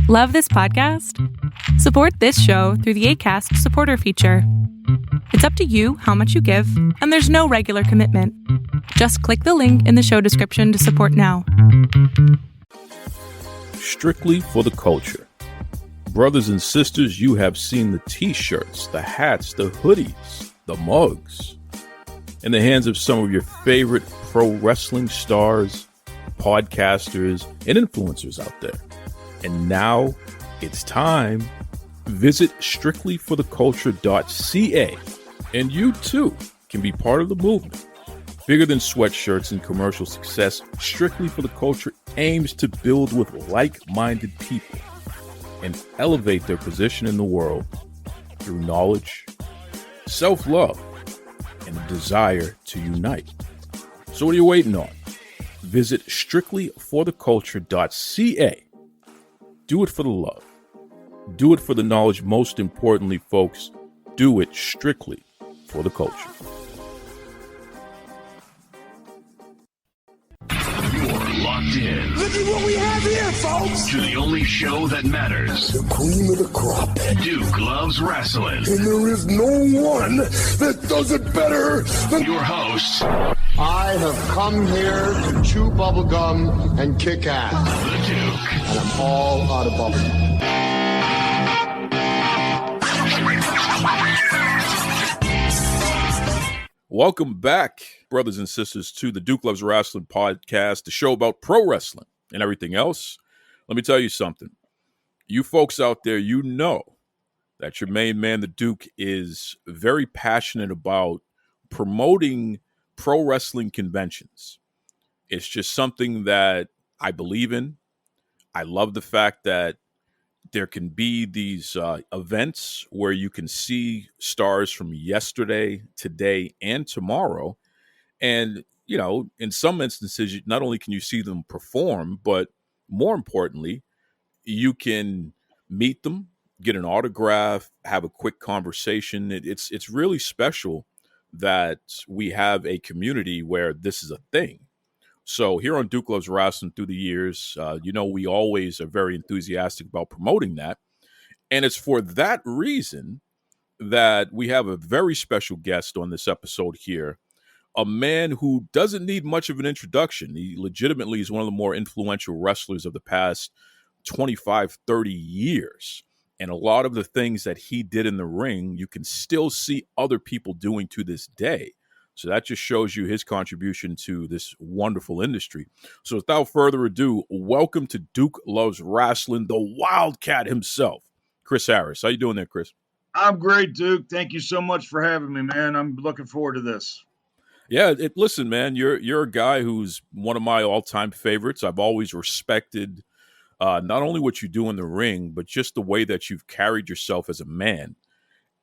Love this podcast? Support this show through the Acast supporter feature. It's up to you how much you give, and there's no regular commitment. Just click the link in the show description to support now. Strictly for the culture. Brothers and sisters, you have seen the t-shirts, the hats, the hoodies, the mugs in the hands of some of your favorite pro wrestling stars, podcasters, and influencers out there. And now it's time. Visit strictlyfortheculture.ca and you too can be part of the movement. Bigger than sweatshirts and commercial success, Strictly for the Culture aims to build with like-minded people and elevate their position in the world through knowledge, self-love, and a desire to unite. So what are you waiting on? Visit strictlyfortheculture.ca. Do it for the love. Do it for the knowledge. Most importantly, folks, do it strictly for the culture. You're locked in. Look at what we have here, folks. To the only show that matters. The cream of the crop. Duke Loves Rasslin. And there is no one that does it better than your host. I have come here to chew bubblegum and kick ass. The Duke. And I'm all out of bubblegum. Welcome back, brothers and sisters, to the Duke Loves Rasslin podcast, the show about pro wrestling and everything else. Let me tell you something. You folks out there, you know that your main man, the Duke, is very passionate about promoting pro wrestling conventions. It's just something that I believe in. I love the fact that there can be these events where you can see stars from yesterday, today, and tomorrow. And, you know, in some instances, not only can you see them perform, but more importantly, you can meet them, get an autograph, have a quick conversation. It's really special that we have a community where this is a thing. So here on Duke Loves Rasslin through the years, we always are very enthusiastic about promoting that. And it's for that reason that we have a very special guest on this episode here, a man who doesn't need much of an introduction. He legitimately is one of the more influential wrestlers of the past 25, 30 years. And a lot of the things that he did in the ring, you can still see other people doing to this day. So that just shows you his contribution to this wonderful industry. So without further ado, welcome to Duke Loves Rasslin, the Wildcat himself, Chris Harris. How you doing there, Chris? I'm great, Duke. Thank you so much for having me, man. I'm looking forward to this. Yeah, listen, man, you're a guy who's one of my all-time favorites. I've always respected not only what you do in the ring, but just the way that you've carried yourself as a man.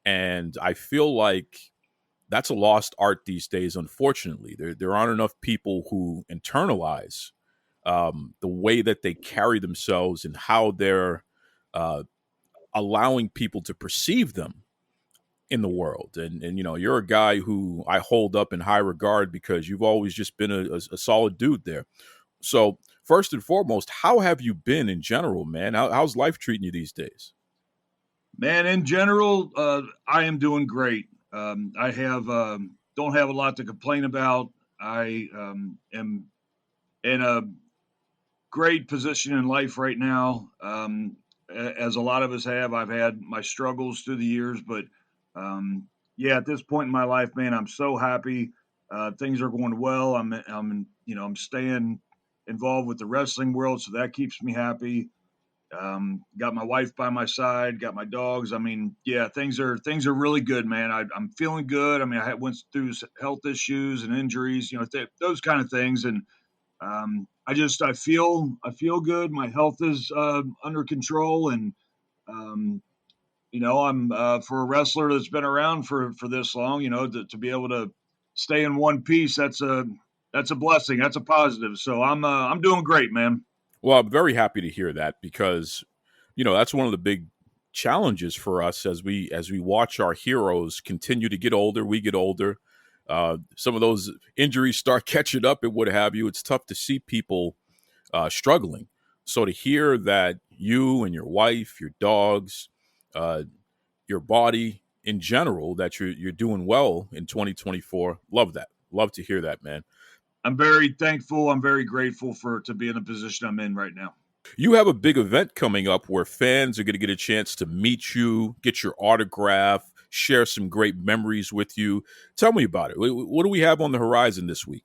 And I feel like that's a lost art these days, unfortunately. There aren't enough people who internalize the way that they carry themselves and how they're allowing people to perceive them in the world. And you're a guy who I hold up in high regard because you've always just been a solid dude there. So first and foremost, how have you been in general, man? How's life treating you these days? Man, in general, I am doing great. I don't have a lot to complain about. I am in a great position in life right now. As a lot of us have, I've had my struggles through the years, but at this point in my life, man, I'm so happy. Things are going well. I'm staying involved with the wrestling world, so that keeps me happy. Got my wife by my side, got my dogs. I mean, yeah, things are really good, man. I'm feeling good. I mean, I went through health issues and injuries, those kind of things. And I feel good. My health is under control. And, I'm for a wrestler that's been around for this long, to be able to stay in one piece, that's a blessing. That's a positive. So I'm doing great, man. Well, I'm very happy to hear that because, that's one of the big challenges for us as we watch our heroes continue to get older. We get older. Some of those injuries start catching up and what have you. It's tough to see people struggling. So to hear that you and your wife, your dogs, your body in general, that you're doing well in 2024, love that. Love to hear that, man. I'm very thankful. I'm very grateful to be in the position I'm in right now. You have a big event coming up where fans are going to get a chance to meet you, get your autograph, share some great memories with you. Tell me about it. What do we have on the horizon this week?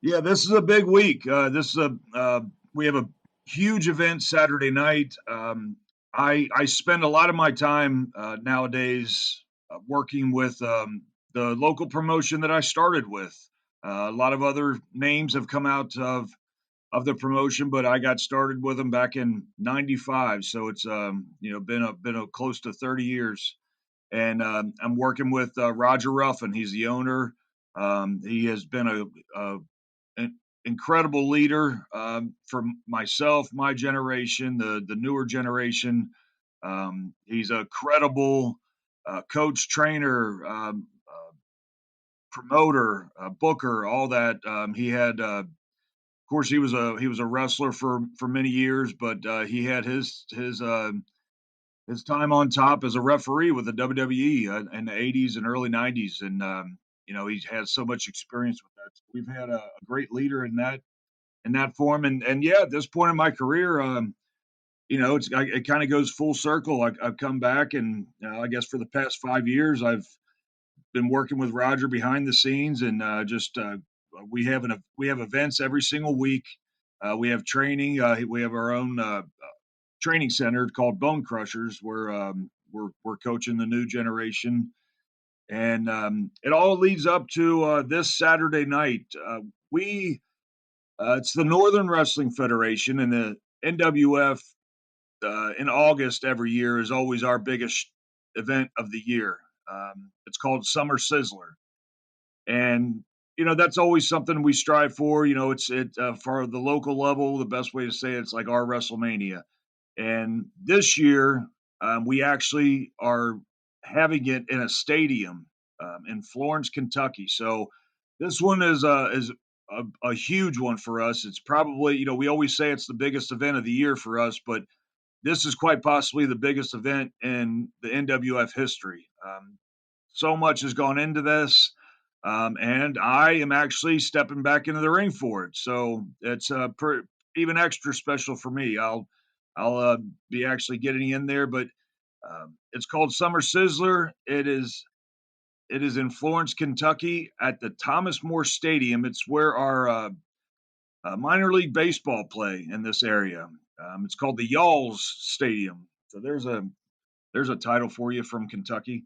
Yeah, this is a big week. We have a huge event Saturday night. I spend a lot of my time nowadays working with the local promotion that I started with. A lot of other names have come out of the promotion, but I got started with them back in '95, so it's been a close to 30 years. And I'm working with Roger Ruffin. He's the owner. He has been an incredible leader for myself, my generation, the newer generation. He's a credible coach, trainer, promoter, booker, all that. He had, of course, he was a wrestler for many years, but he had his time on top as a referee with the WWE in the '80s and early '90s, and he has so much experience with that. So we've had a great leader in that form, and yeah, at this point in my career, it kind of goes full circle. I've come back, and I guess for the past 5 years, I've been working with Roger behind the scenes, and we have events every single week. We have training. We have our own training center called Bone Crushers, where we're coaching the new generation, and it all leads up to this Saturday night. We It's the Northern Wrestling Federation, and the NWF in August every year is always our biggest event of the year. It's called Summer Sizzler, and that's always something we strive for. It's for the local level. The best way to say it's like our WrestleMania. And this year, we actually are having it in a stadium in Florence, Kentucky. So this one is a huge one for us. It's probably, we always say it's the biggest event of the year for us, but this is quite possibly the biggest event in the NWF history. So much has gone into this, and I am actually stepping back into the ring for it. So it's even extra special for me. I'll be actually getting in there, but it's called Summer Sizzler. It is in Florence, Kentucky, at the Thomas More Stadium. It's where our minor league baseball play in this area. It's called the Y'alls Stadium. So there's a title for you from Kentucky.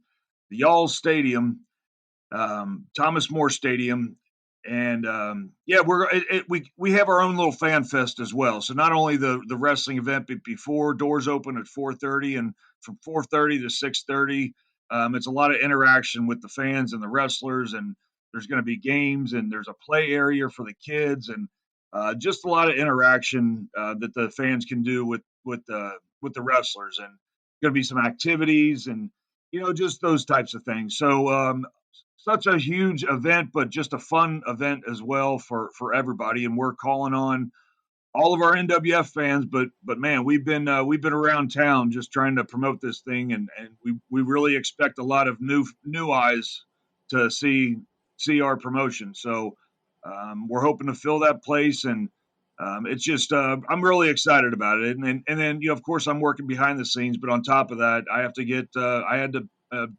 The Y'alls Stadium, Thomas More Stadium, and yeah, we have our own little fan fest as well. So not only the wrestling event, but before doors open at 4:30, and from 4:30 to 6:30, it's a lot of interaction with the fans and the wrestlers, and there's going to be games, and there's a play area for the kids, and just a lot of interaction that the fans can do with the wrestlers, and going to be some activities, and just those types of things. So such a huge event, but just a fun event as well for everybody. And we're calling on all of our NWF fans, but man, we've been around town just trying to promote this thing, and we really expect a lot of new eyes to see our promotion. So we're hoping to fill that place, and it's just I'm really excited about it. And then of course I'm working behind the scenes, but on top of that, I had to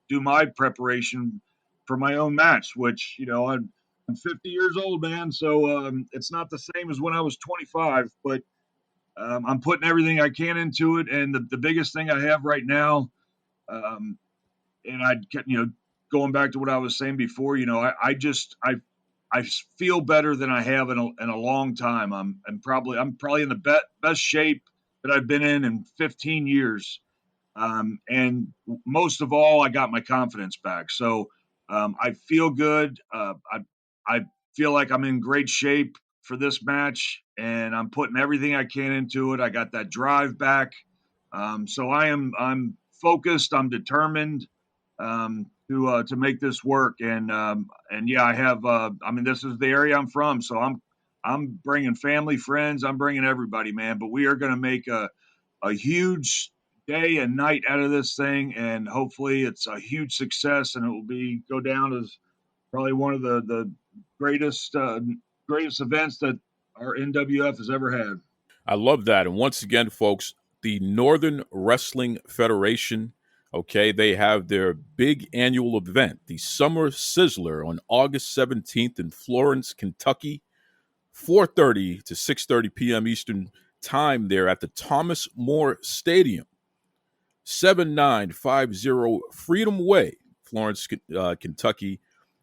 do my preparation for my own match, which I'm 50 years old, man. So it's not the same as when I was 25, but I'm putting everything I can into it. And the biggest thing I have right now, and going back to what I was saying before, I feel better than I have in a long time. I'm probably in the best shape that I've been in 15 years. And most of all, I got my confidence back. So I feel good. I feel like I'm in great shape for this match, and I'm putting everything I can into it. I got that drive back. So I'm focused. I'm determined to make this work. And yeah, I have. This is the area I'm from, so I'm bringing family, friends. I'm bringing everybody, man. But we are going to make a huge day and night out of this thing, and hopefully it's a huge success, and it will go down as probably one of the greatest events that our NWF has ever had. I love that. And once again, folks, the Northern Wrestling Federation, okay, they have their big annual event, the Summer Sizzler, on August 17th in Florence, Kentucky, 4:30 to 6:30 p.m. Eastern Time there at the Thomas More Stadium, 7950 Freedom Way, Florence, Kentucky.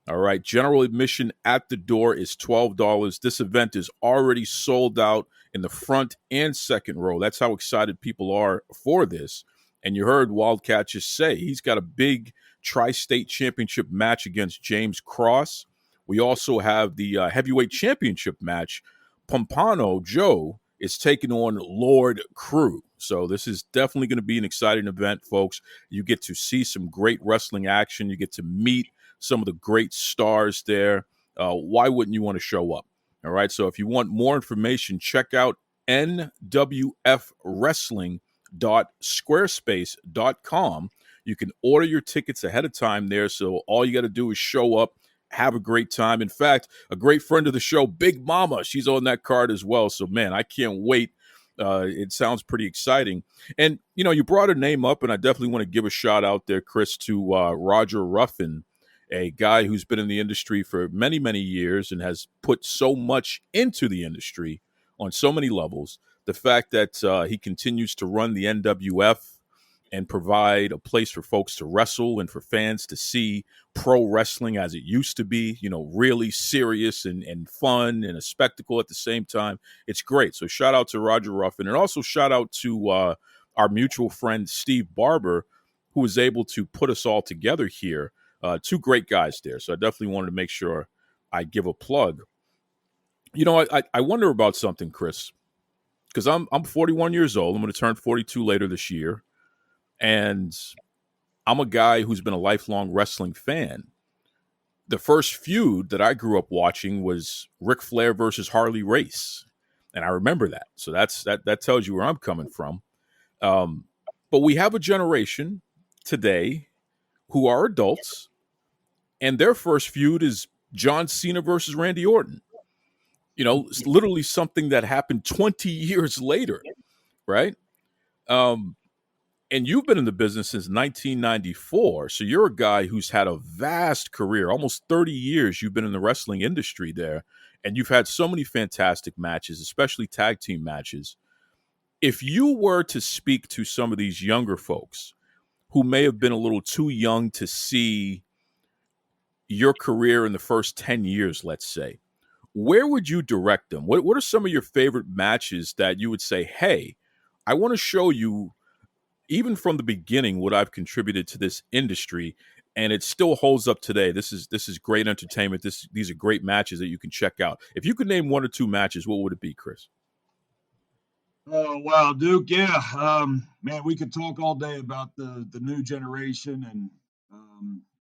All right. General admission at the door is $12. This event is already sold out in the front and second row. That's how excited people are for this. And you heard Wildcat just say he's got a big tri-state championship match against James Cross. We also have the heavyweight championship match. Pompano Joe is taking on Lord Crew. So this is definitely going to be an exciting event, folks. You get to see some great wrestling action. You get to meet some of the great stars there. Why wouldn't you want to show up? All right. So if you want more information, check out nwfwrestling.squarespace.com. You can order your tickets ahead of time there. So all you got to do is show up, have a great time. In fact, a great friend of the show, Big Mama, she's on that card as well. So, man, I can't wait. It sounds pretty exciting. And, you know, you brought a name up, and I definitely want to give a shout out there, Chris, to Roger Ruffin, a guy who's been in the industry for many, many years and has put so much into the industry on so many levels. The fact that he continues to run the NWF and provide a place for folks to wrestle and for fans to see pro wrestling as it used to be, you know, really serious and fun and a spectacle at the same time. It's great. So shout out to Roger Ruffin, and also shout out to our mutual friend, Steve Barber, who was able to put us all together here. Two great guys there. So I definitely wanted to make sure I give a plug. You know, I wonder about something, Chris, because I'm 41 years old. I'm going to turn 42 later this year. And I'm a guy who's been a lifelong wrestling fan. The first feud that I grew up watching was Ric Flair versus Harley Race. And I remember that. So that tells you where I'm coming from. But we have a generation today who are adults, and their first feud is John Cena versus Randy Orton. You know, it's literally something that happened 20 years later, right? And you've been in the business since 1994. So you're a guy who's had a vast career, almost 30 years you've been in the wrestling industry there. And you've had so many fantastic matches, especially tag team matches. If you were to speak to some of these younger folks who may have been a little too young to see your career in the first 10 years, let's say, where would you direct them? What are some of your favorite matches that you would say, hey, I want to show you, even from the beginning, what I've contributed to this industry, and it still holds up today. This is great entertainment. These are great matches that you can check out. If you could name one or two matches, what would it be, Chris? Oh, wow, Duke. Yeah. Man, we could talk all day about the new generation and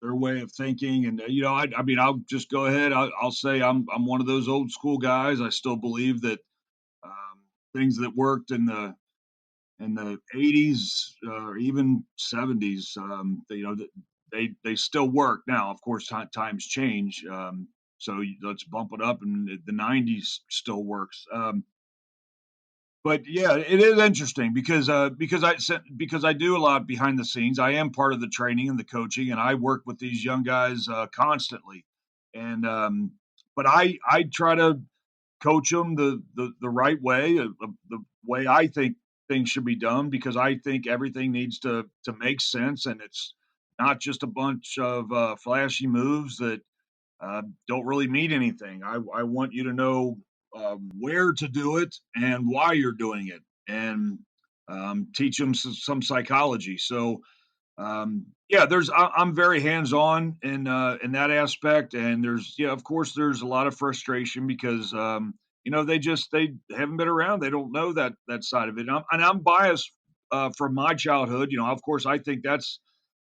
their way of thinking. And, you know, I mean, I'll just go ahead. I'll say I'm one of those old school guys. I still believe that things that worked in the 80s or even 70s, you know, they still work now. Of course, times change. So let's bump it up, and the 90s still works. But yeah, it is interesting because I do a lot behind the scenes. I am part of the training and the coaching, and I work with these young guys constantly. And but I try to coach them the right way, the way I think things should be done, because I think everything needs to make sense, and it's not just a bunch of flashy moves that don't really mean anything. I want you to know where to do it and why you're doing it, and teach them some psychology. So yeah, I'm very hands on in that aspect, and of course there's a lot of frustration because you know they haven't been around, they don't know that side of it, and I'm biased from my childhood. You know, of course I think that's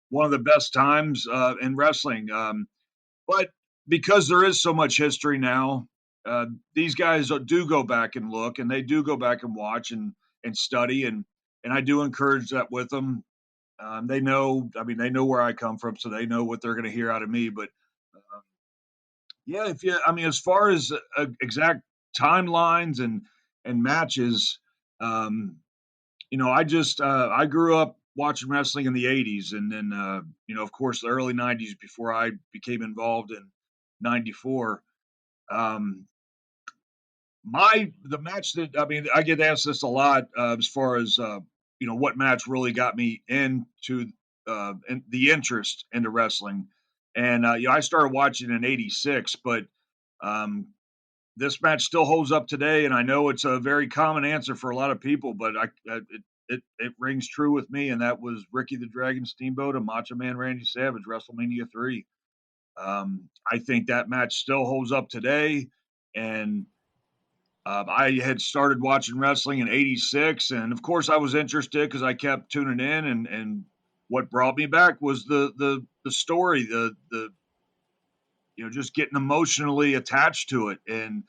one of the best times in wrestling, but because there is so much history now, these guys do go back and look, and they do go back and watch and study, and I do encourage that with them. They know, I mean, they know where I come from, so they know what they're going to hear out of me. But yeah, I mean, as far as exact timelines and matches, I grew up watching wrestling in the '80s, and then of course, the early '90s before I became involved in '94. The match that, I mean, I get asked this a lot as far as what match really got me into the interest into wrestling, and I started watching in '86, but um, this match still holds up today, and I know it's a very common answer for a lot of people, but it rings true with me, and that was Ricky the Dragon Steamboat and Macho Man Randy Savage, WrestleMania 3. I think that match still holds up today, and I had started watching wrestling in '86, and of course I was interested because I kept tuning in, and what brought me back was the story, the just getting emotionally attached to it, and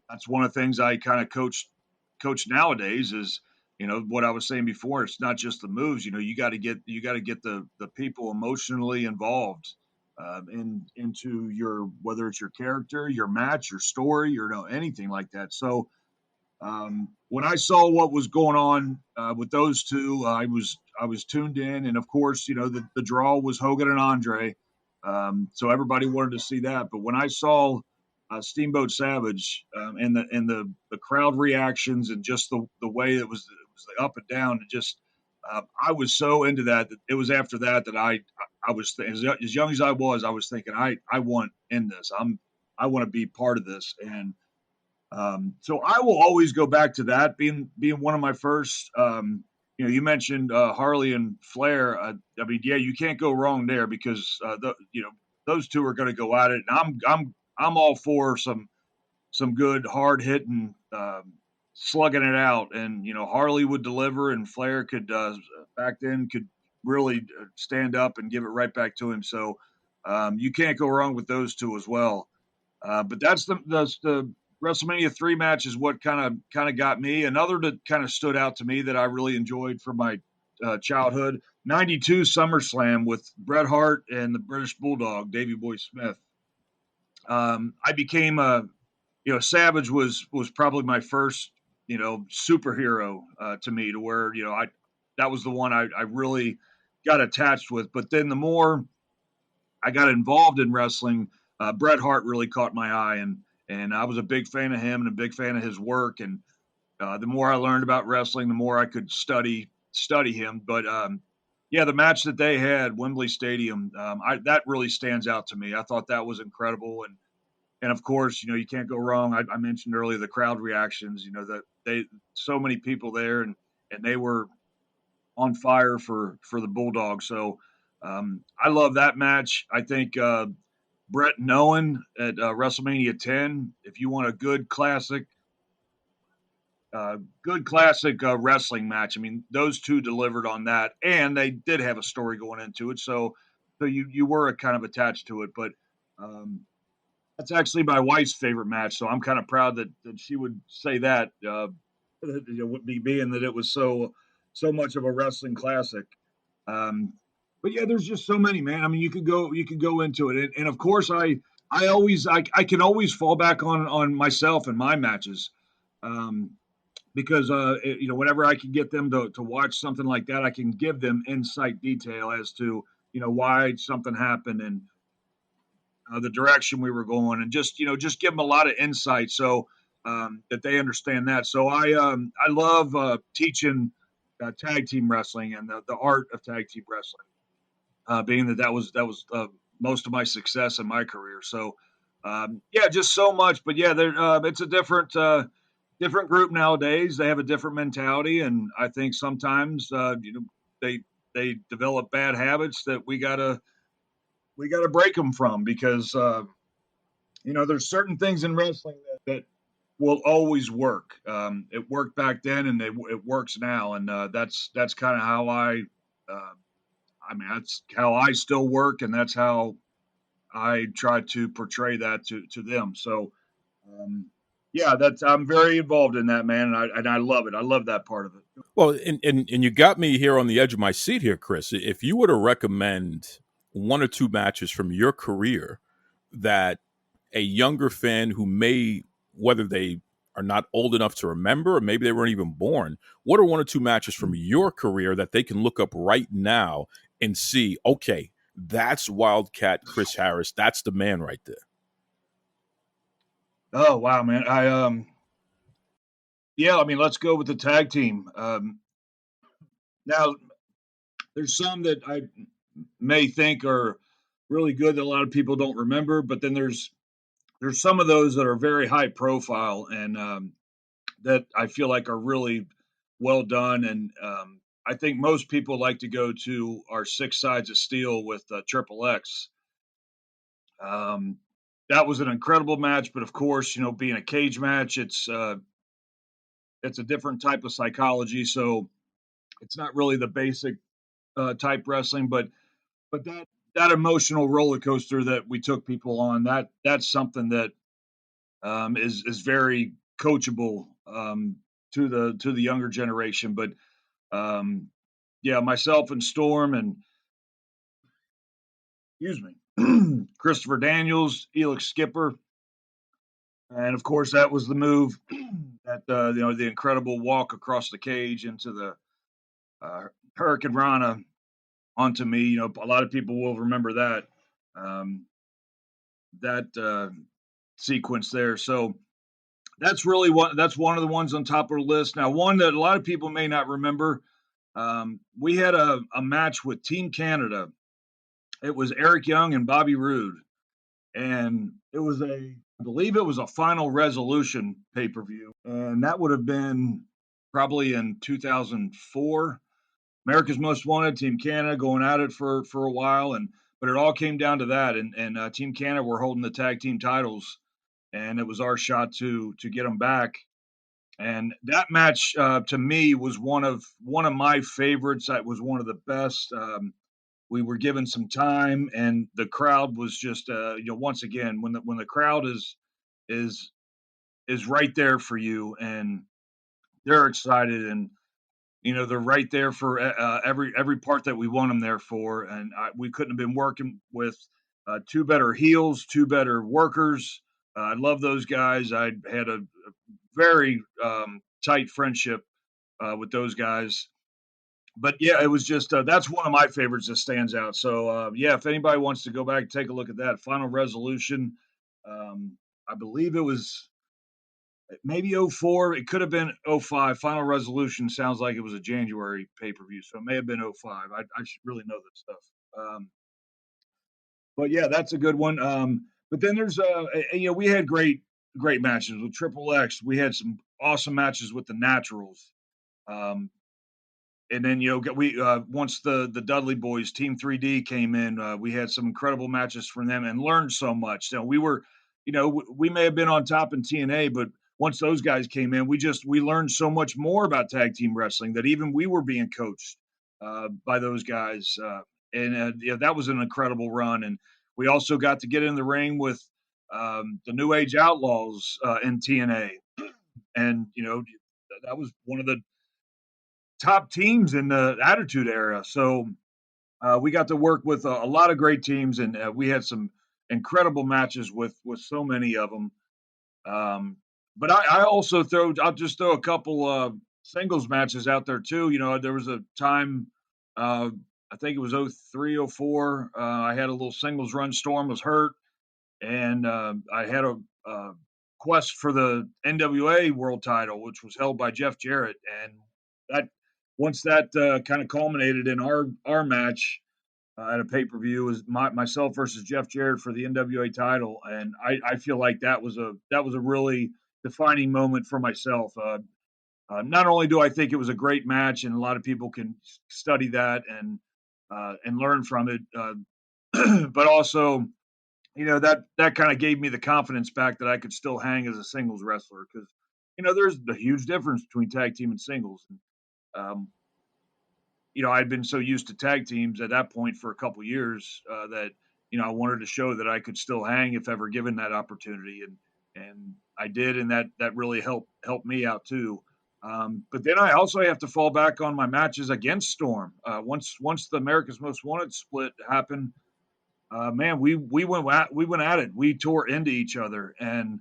that's one of the things I kind of coach nowadays is what I was saying before. It's not just the moves. You got to get the people emotionally involved into your, whether it's your character, your match, your story, or anything like that. So when I saw what was going on with those two, I was tuned in, and of course, the draw was Hogan and Andre, so everybody wanted to see that. But when I saw Steamboat Savage and the crowd reactions and just the way it was the up and down, and just I was so into that it was after that I was as young as I was thinking I want in this. I want to be part of this, and so I will always go back to that being one of my first. You mentioned Harley and Flair. I mean, yeah, you can't go wrong there because those two are going to go at it, and I'm all for some good hard hitting, slugging it out, and Harley would deliver, and Flair could back then could really stand up and give it right back to him. So you can't go wrong with those two as well. But that's the WrestleMania 3 match is what kind of got me. Another that kind of stood out to me that I really enjoyed from my childhood, '92 SummerSlam with Bret Hart and the British Bulldog, Davey Boy Smith. I became Savage was probably my first, superhero to me, to where, that was the one I really got attached with. But then the more I got involved in wrestling, Bret Hart really caught my eye, and I was a big fan of him and a big fan of his work. And the more I learned about wrestling, the more I could study him. But yeah, the match that they had, Wembley Stadium, that really stands out to me. I thought that was incredible, and of course, you can't go wrong. I mentioned earlier the crowd reactions. That so many people there, and they were on fire for the Bulldogs. So I love that match. I think Bret and Owen at WrestleMania 10. If you want a good classic wrestling match, I mean, those two delivered on that, and they did have a story going into it. So you were kind of attached to it, but that's actually my wife's favorite match. So I'm kind of proud that she would say that, with me being that it was so much of a wrestling classic. But yeah, there's just so many, man. I mean, you could go into it, and of course, I can always fall back on myself and my matches, because whenever I can get them to watch something like that, I can give them insight detail as to why something happened, and the direction we were going, and just give them a lot of insight so that they understand that. So I love teaching tag team wrestling and the art of tag team wrestling, being that was most of my success in my career. So yeah, just so much. But yeah, it's a different group nowadays. They have a different mentality, and I think sometimes they develop bad habits that we gotta break them from, because there's certain things in wrestling that will always work. It worked back then, and it works now, and that's kind of how that's how I still work, and that's how I try to portray that to them. So Yeah, I'm very involved in that, man, and I love it. I love that part of it. Well, and you got me here on the edge of my seat here, Chris. If you were to recommend one or two matches from your career that a younger fan who may, whether they are not old enough to remember or maybe they weren't even born, what are one or two matches from your career that they can look up right now and see, okay, that's Wildcat Chris Harris. That's the man right there. Oh wow, man. Yeah, I mean, let's go with the tag team. Now, there's some that I may think are really good that a lot of people don't remember, but then there's some of those that are very high profile and that I feel like are really well done. And I think most people like to go to our Six Sides of Steel with Triple X. That was an incredible match, but of course, being a cage match, it's a different type of psychology. So it's not really the basic type wrestling, but that emotional roller coaster that we took people on, that's something that is very coachable to the younger generation. But yeah, myself and Storm and excuse me, Christopher Daniels, Elix Skipper, and of course that was the move that the incredible walk across the cage into the Hurricane Rana onto me. A lot of people will remember that that sequence there. So that's one of the ones on top of the list. Now, one that a lot of people may not remember, we had a match with Team Canada. It was Eric Young and Bobby Roode, and I believe it was a Final Resolution pay-per-view, and that would have been probably in 2004. America's Most Wanted, Team Canada going at it for a while, but it all came down to that, and Team Canada were holding the tag team titles, and it was our shot to get them back. And that match to me was one of my favorites. It was one of the best. We were given some time, and the crowd was just once again when the crowd is right there for you, and they're excited, and they're right there for every part that we want them there for. And we couldn't have been working with two better heels, two better workers. I love those guys. I had a very tight friendship with those guys. But yeah, it was just that's one of my favorites that stands out. So yeah, if anybody wants to go back and take a look at that Final Resolution, I believe it was maybe 04. It could have been 05. Final Resolution sounds like it was a January pay-per-view, so it may have been 05. I should really know that stuff. But yeah, that's a good one. But then there's we had great matches with Triple X. We had some awesome matches with the Naturals. And then we once the Dudley Boys Team 3D came in, we had some incredible matches from them and learned so much. So we were, we may have been on top in TNA, but once those guys came in, we learned so much more about tag team wrestling that even we were being coached by those guys. And that was an incredible run. And we also got to get in the ring with the New Age Outlaws in TNA, and that was one of the top teams in the Attitude Era. So we got to work with a lot of great teams, and we had some incredible matches with so many of them. But I'll just throw a couple singles matches out there too. There was a time, I think it was 03, 04. I had a little singles run. Storm was hurt, and I had a quest for the NWA World Title, which was held by Jeff Jarrett, and that once that kind of culminated in our match at a pay-per-view was myself versus Jeff Jarrett for the NWA title, and I feel like that was a really defining moment for myself. Not only do I think it was a great match, and a lot of people can study that and learn from it, but also that kind of gave me the confidence back that I could still hang as a singles wrestler, because there's a huge difference between tag team and singles. I'd been so used to tag teams at that point for a couple years that I wanted to show that I could still hang if ever given that opportunity. And I did, and that really helped me out too. But then I also have to fall back on my matches against Storm. Once the America's Most Wanted split happened, man, we went at it. We tore into each other, and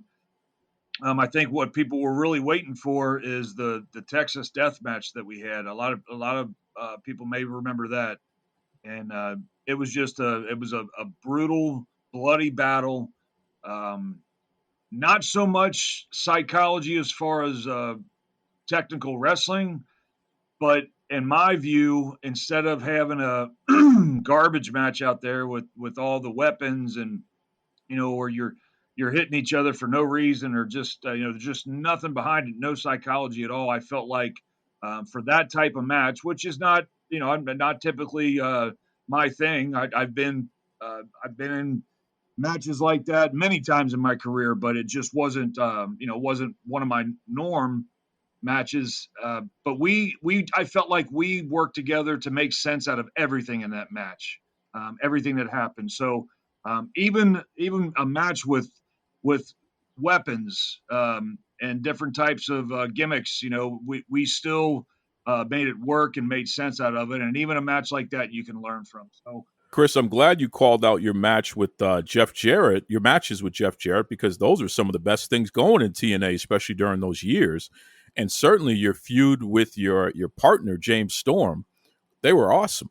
I think what people were really waiting for is the Texas Death Match that we had. A lot of people may remember that, and it was a brutal, bloody battle. Um, Not so much psychology as far as technical wrestling, but in my view, instead of having a garbage match out there with all the weapons and or you're hitting each other for no reason or just just nothing behind it, no psychology at all. I felt like for that type of match, which is not I'm not typically my thing. I've been in matches like that many times in my career, but it just wasn't wasn't one of my norm matches. But I felt like we worked together to make sense out of everything in that match, everything that happened. So even a match with weapons and different types of gimmicks, we still made it work and made sense out of it. And even a match like that, you can learn from. So. Chris, I'm glad you called out your match with Jeff Jarrett, your matches with Jeff Jarrett, because those are some of the best things going in TNA, especially during those years. And certainly your feud with your partner, James Storm, they were awesome.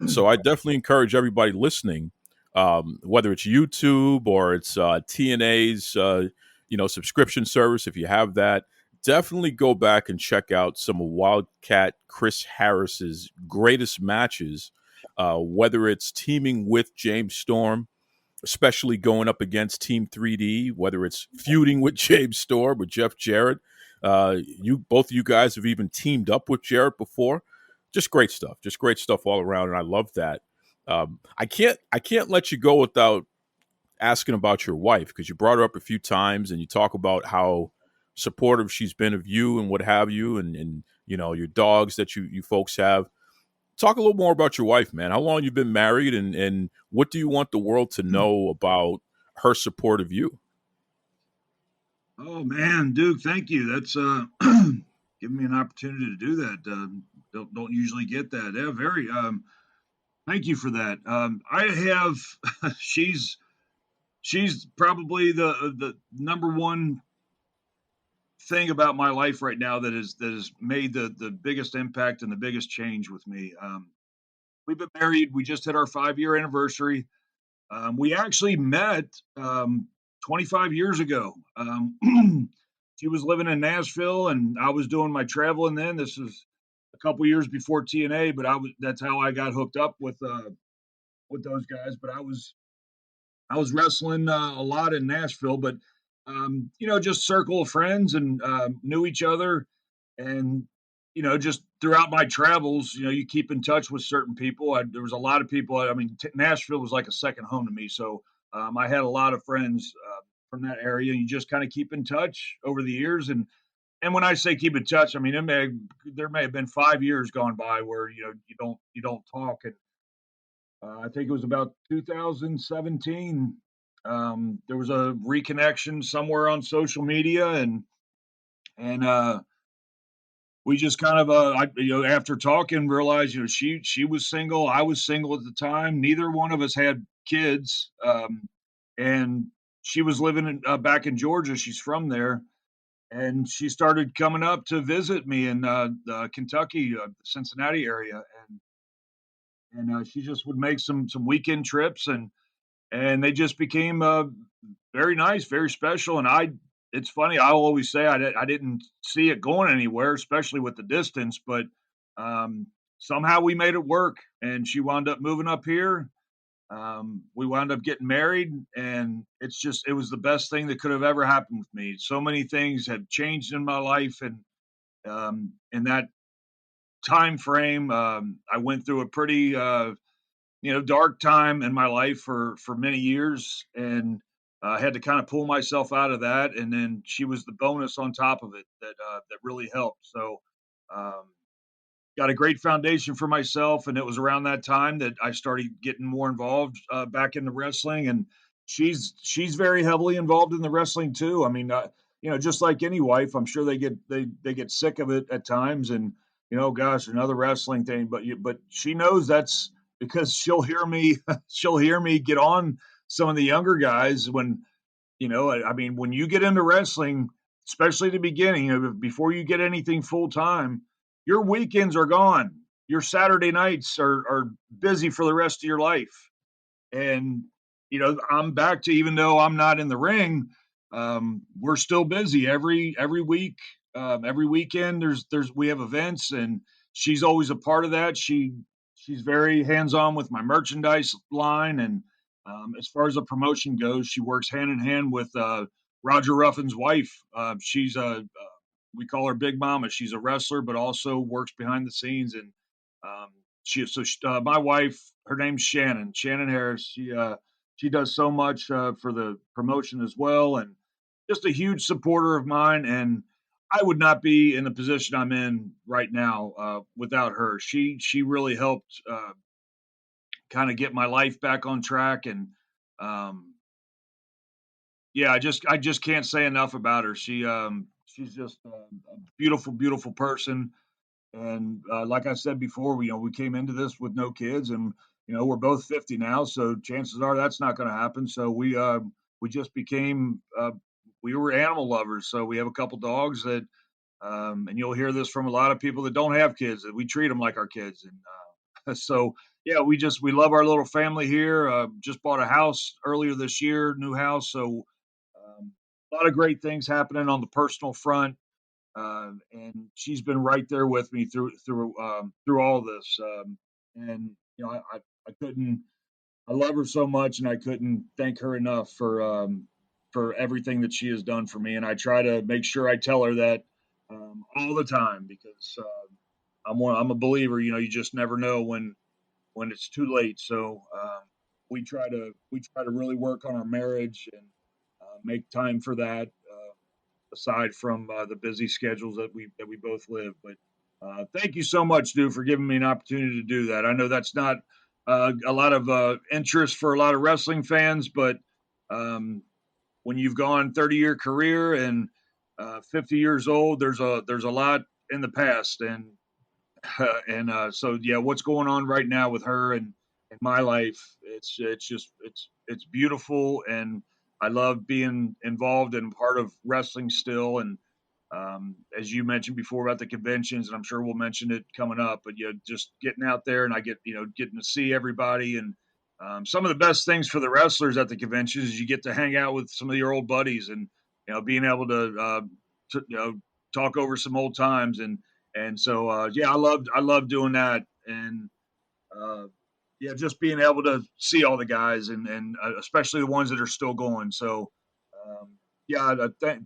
So I definitely encourage everybody listening, whether it's YouTube or it's TNA's, subscription service, if you have that, definitely go back and check out some of Wildcat Chris Harris's greatest matches, whether it's teaming with James Storm, especially going up against Team 3D, whether it's feuding with James Storm, with Jeff Jarrett. Both of you guys have even teamed up with Jarrett before. Just great stuff all around, and I love that. I can't let you go without asking about your wife, because you brought her up a few times, and you talk about how supportive she's been of you and what have you, and your dogs that you folks have. Talk a little more about your wife, man. How long you've been married, and what do you want the world to know about her support of you? Oh man, Duke, thank you. That's giving me an opportunity to do that. Don't usually get that. Yeah, very. Thank you for that. I have. she's probably the number one thing about my life right now that has made the biggest impact and the biggest change with me. We've been married. We just hit our 5-year anniversary. We actually met 25 years ago. She was living in Nashville, and I was doing my traveling then. This was a couple years before TNA, but that's how I got hooked up with those guys. But I was wrestling a lot in Nashville, but just circle of friends and knew each other, and just throughout my travels, you keep in touch with certain people. There was a lot of people. I mean, Nashville was like a second home to me, so I had a lot of friends from that area. And you just kind of keep in touch over the years, and when I say keep in touch, I mean there may have been 5 years gone by where you don't talk. And I think it was about 2017. There was a reconnection somewhere on social media, and we just kind of after talking realized she was single, I was single at the time. Neither one of us had kids, and she was living back in Georgia. She's from there, and she started coming up to visit me in the Kentucky, Cincinnati area, and she just would make some weekend trips, and they just became very nice, very special. And it's funny, I'll always say I didn't see it going anywhere, especially with the distance, but somehow we made it work, and she wound up moving up here. We wound up getting married, and it was the best thing that could have ever happened with me. So many things had changed in my life, and in that time frame, I went through a pretty dark time in my life for many years, and I had to kind of pull myself out of that. And then she was the bonus on top of it that really helped. So got a great foundation for myself, and it was around that time that I started getting more involved back into wrestling. And she's very heavily involved in the wrestling too. I mean, just like any wife, I'm sure they get sick of it at times, and gosh, another wrestling thing. But she knows that's because she'll hear me get on some of the younger guys when I mean, when you get into wrestling, especially at the beginning, before you get anything full time, your weekends are gone. Your Saturday nights are busy for the rest of your life. And, I'm back to, even though I'm not in the ring, we're still busy every week. Every weekend we have events, and she's always a part of that. She's very hands on with my merchandise line, and as far as the promotion goes, she works hand in hand with Roger Ruffin's wife. She's we call her Big Mama. She's a wrestler, but also works behind the scenes. And my wife, her name's Shannon Harris. She does so much for the promotion as well, and just a huge supporter of mine. And I would not be in the position I'm in right now without her. She really helped kind of get my life back on track. And I just can't say enough about her. She's just a beautiful, beautiful person. And like I said before, we came into this with no kids, and we're both 50 now, so chances are that's not going to happen. So we just became we were animal lovers. So we have a couple dogs that, and you'll hear this from a lot of people that don't have kids, that we treat them like our kids. And so we love our little family here. Just bought a house earlier this year, new house. So a lot of great things happening on the personal front. And she's been right there with me through all of this. And I love her so much, and I couldn't thank her enough for everything that she has done for me. And I try to make sure I tell her that all the time, because I'm a believer. You just never know when it's too late. So we try to really work on our marriage and make time for that. Aside from the busy schedules that we both live. But thank you so much, Dude, for giving me an opportunity to do that. I know that's not a lot of interest for a lot of wrestling fans, but when you've gone 30-year career and 50 years old, there's a lot in the past. And so what's going on right now with her and in my life, it's beautiful. And I love being involved and part of wrestling still. And as you mentioned before about the conventions, and I'm sure we'll mention it coming up, but just getting out there, and I getting to see everybody. And some of the best things for the wrestlers at the conventions is you get to hang out with some of your old buddies, and being able to talk over some old times. And so I love doing that. And just being able to see all the guys, and especially the ones that are still going. So,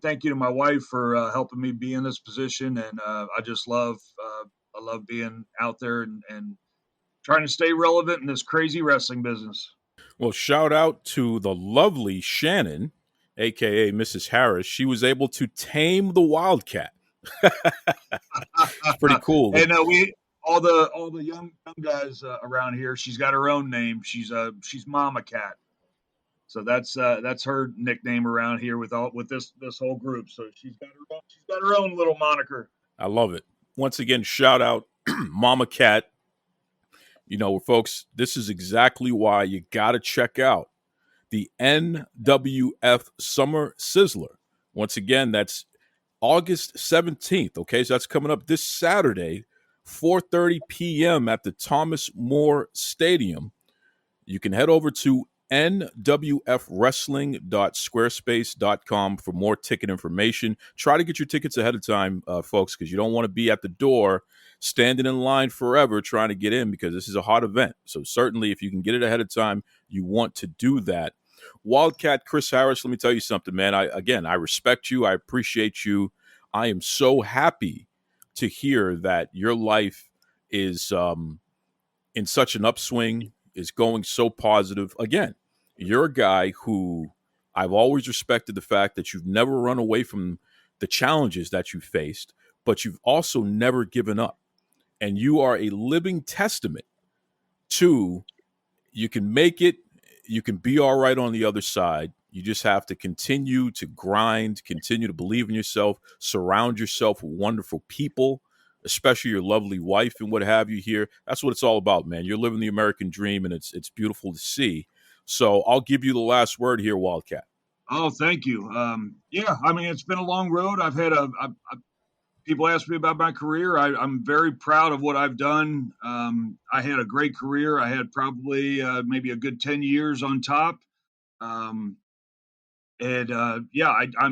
thank you to my wife for helping me be in this position. And I love being out there and trying to stay relevant in this crazy wrestling business. Well, shout out to the lovely Shannon, a.k.a. Mrs. Harris. She was able to tame the Wildcat. It's pretty cool. And all the young guys around here, she's got her own name. She's Mama Cat. So that's her nickname around here with this whole group. So she's got her own little moniker. I love it. Once again, shout out Mama Cat. Folks, this is exactly why you got to check out the NWF Summer Sizzler. Once again, that's August 17th. Okay, so that's coming up this Saturday, 4:30 p.m. at the Thomas More Stadium. You can head over to nwfwrestling.squarespace.com for more ticket information. Try to get your tickets ahead of time, folks, because you don't want to be at the door standing in line forever trying to get in, because this is a hot event. So certainly if you can get it ahead of time, you want to do that. Wildcat Chris Harris, let me tell you something, man. I respect you. I appreciate you. I am so happy to hear that your life is in such an upswing, is going so positive. Again, you're a guy who I've always respected the fact that you've never run away from the challenges that you faced, but you've also never given up. And you are a living testament to you can make it you can be all right on the other side. You just have to continue to grind, continue to believe in yourself, surround yourself with wonderful people, especially your lovely wife and what have you here. That's what it's all about, man. You're living the American dream, and it's beautiful to see. So I'll give you the last word here, Wildcat. Oh, thank you. Yeah, I mean, it's been a long road. I've had people ask me about my career. I'm very proud of what I've done. I had a great career. I had probably maybe a good 10 years on top. I'm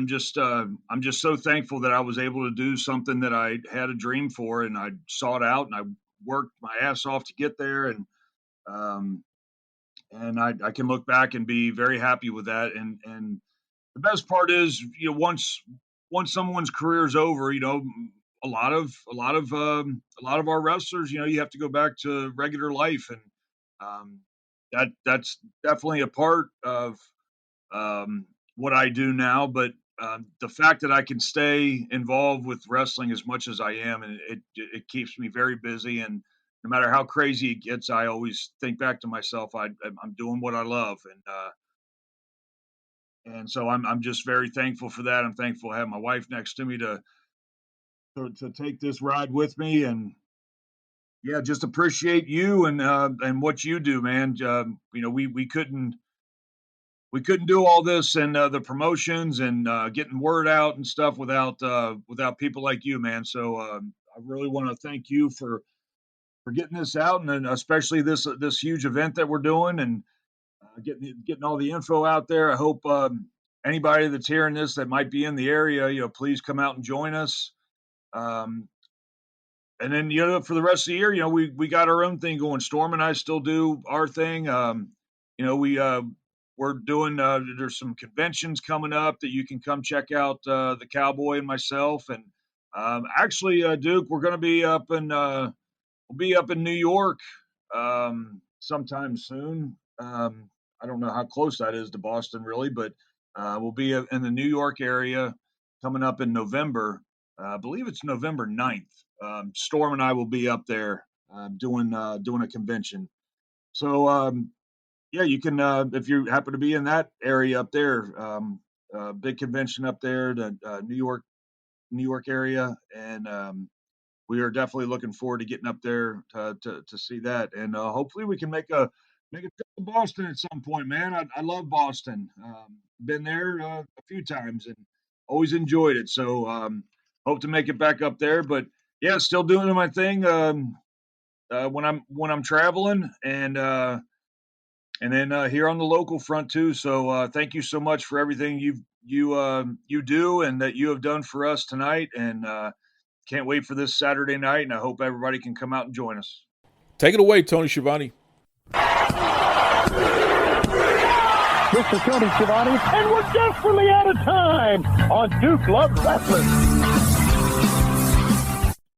just so thankful that I was able to do something that I had a dream for, and I sought out and I worked my ass off to get there. And I can look back and be very happy with that. And the best part is, once someone's career is over, a lot of our wrestlers, you have to go back to regular life, and that's definitely a part of what I do now. But the fact that I can stay involved with wrestling as much as I am, and it keeps me very busy. And no matter how crazy it gets, I always think back to myself. I'm doing what I love, and so I'm just very thankful for that. I'm thankful to have my wife next to me to take this ride with me, and yeah, just appreciate you and what you do, man. We couldn't do all this and the promotions and getting word out and stuff without people like you, man. So I really want to thank you for getting this out, and especially this huge event that we're doing, and getting all the info out there. I hope anybody that's hearing this that might be in the area, please come out and join us. And then, for the rest of the year, we got our own thing going. Storm and I still do our thing. We're doing, there's some conventions coming up that you can come check out, the Cowboy and myself. And actually, Duke, we're going to be we'll be up in New York sometime soon. I don't know how close that is to Boston, really, but we'll be in the New York area coming up in November. I believe it's November 9th. Storm and I will be up there doing a convention. So, yeah, you can, if you happen to be in that area up there, big convention up there, the New York area. And we are definitely looking forward to getting up there to see that. And hopefully we can make a trip to Boston at some point, man. I love Boston. Been there a few times and always enjoyed it. So hope to make it back up there. But yeah, still doing my thing when I'm traveling, and then here on the local front too. So thank you so much for everything you do and that you have done for us tonight. And can't wait for this Saturday night. And I hope everybody can come out and join us. Take it away, Tony Schiavone. This is Tony Schiavone, and we're desperately out of time on Duke Loves Rasslin.